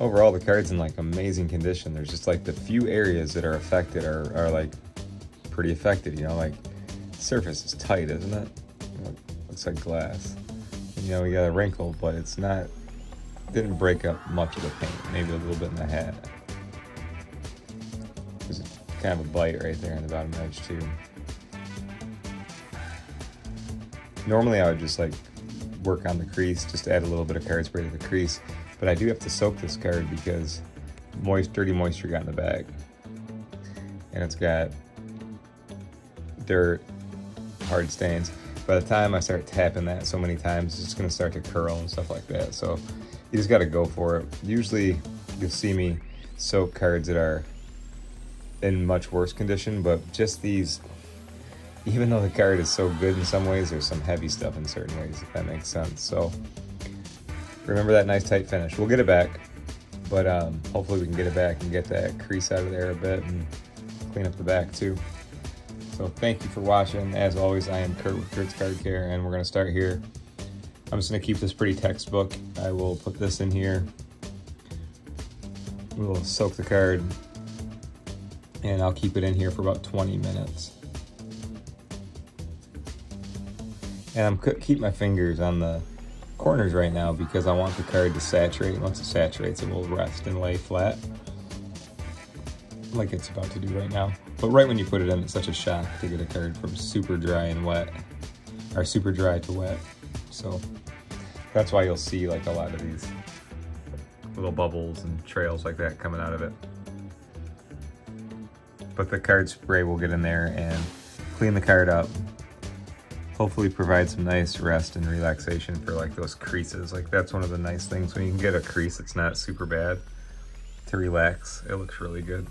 overall the card's in like amazing condition. There's just like the few areas that are affected are like pretty affected, you know, like the surface is tight, isn't it? You know, looks like glass. And, you know, we got a wrinkle, but it's not, didn't break up much of the paint, maybe a little bit in the hat. There's kind of a bite right there on the bottom edge too. Normally I would just like work on the crease, just add a little bit of card spray to the crease, but I do have to soak this card because dirty moisture got in the bag. And it's got dirt, hard stains. By the time I start tapping that so many times, it's just gonna start to curl and stuff like that. So you just gotta go for it. Usually you'll see me soak cards that are in much worse condition, but just these, even though the card is so good in some ways, there's some heavy stuff in certain ways, if that makes sense. So remember that nice tight finish. We'll get it back, but hopefully we can get it back and get that crease out of there a bit and clean up the back too. So thank you for watching. As always, I am Kurt with Kurt's Card Care, and we're gonna start here. I'm just gonna keep this pretty textbook. I will put this in here. We'll soak the card, and I'll keep it in here for about 20 minutes. And I'm keep my fingers on the corners right now because I want the card to saturate. Once it saturates, it will rest and lay flat, like it's about to do right now. But right when you put it in, it's such a shock to get a card from super dry and wet, or super dry to wet. So that's why you'll see like a lot of these little bubbles and trails like that coming out of it. But the card spray will get in there and clean the card up. Hopefully provide some nice rest and relaxation for like those creases. Like that's one of the nice things when you can get a crease that's not super bad to relax. It looks really good.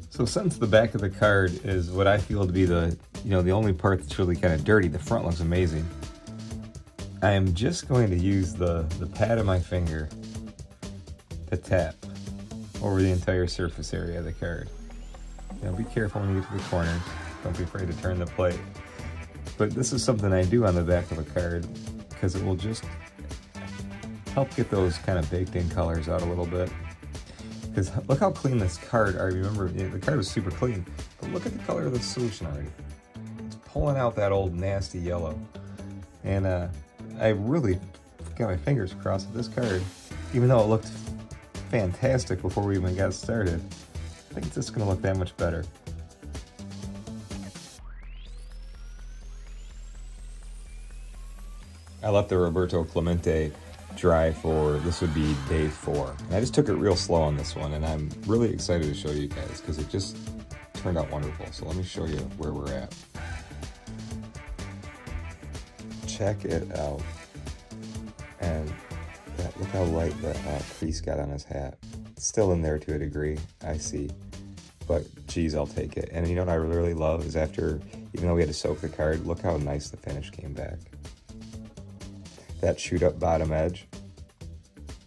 So since the back of the card is what I feel to be the, you know, the only part that's really kind of dirty, the front looks amazing. I am just going to use the pad of my finger to tap over the entire surface area of the card. You know, be careful when you get to the corners. Don't be afraid to turn the plate. But this is something I do on the back of a card because it will just help get those kind of baked in colors out a little bit. Because look how clean this card, I remember, you know, the card was super clean, but look at the color of the solution already. It's pulling out that old nasty yellow. And I really got my fingers crossed with this card, even though it looked fantastic before we even got started. I think it's just gonna look that much better. I left the Roberto Clemente dry for, this would be day 4. And I just took it real slow on this one, and I'm really excited to show you guys because it just turned out wonderful. So let me show you where we're at. Check it out. And look how light the crease got on his hat. It's still in there to a degree, I see. But geez, I'll take it. And you know what I really love is after, even though we had to soak the card, look how nice the finish came back. That shoot up bottom edge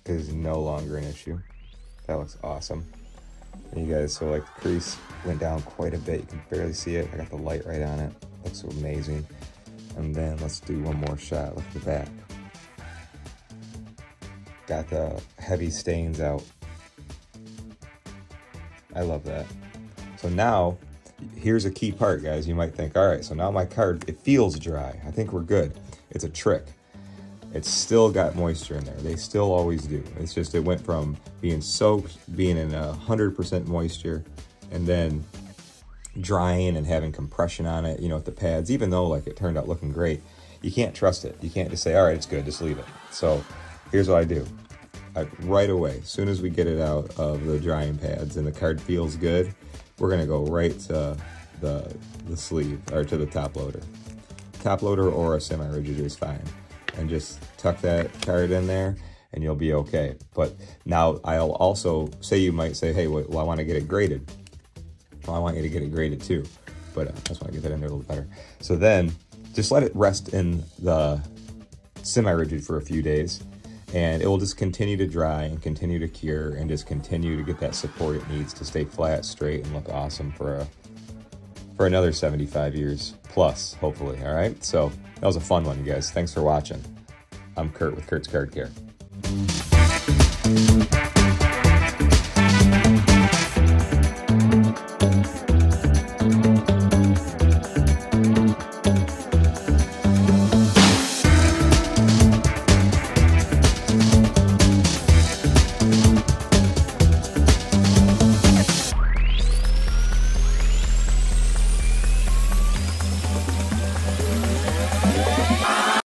is no longer an issue. That looks awesome. And you guys, so like the crease went down quite a bit. You can barely see it. I got the light right on it. Looks amazing. And then let's do one more shot. Look at the back. Got the heavy stains out. I love that. So now, here's a key part, guys. You might think, all right, so now my card, it feels dry. I think we're good. It's a trick. It's still got moisture in there. They still always do. It's just it went from being soaked, being in 100% moisture, and then drying and having compression on it, you know, with the pads. Even though like it turned out looking great, you can't trust it. You can't just say, all right, it's good, just leave it. So here's what I do. Right away, as soon as we get it out of the drying pads and the card feels good, we're gonna go right to the sleeve, or to the top loader. Top loader or a semi-rigid is fine. And just tuck that card in there and you'll be okay. But now I'll also say, you might say, hey, well, I want to get it graded. Well, I want you to get it graded too, but I just want to get that in there a little better. So then just let it rest in the semi-rigid for a few days. and it will just continue to dry and continue to cure and just continue to get that support it needs to stay flat, straight, and look awesome for another 75 years plus, hopefully. All right, so that was a fun one, you guys. Thanks for watching. I'm Kurt with Kurt's Card Care.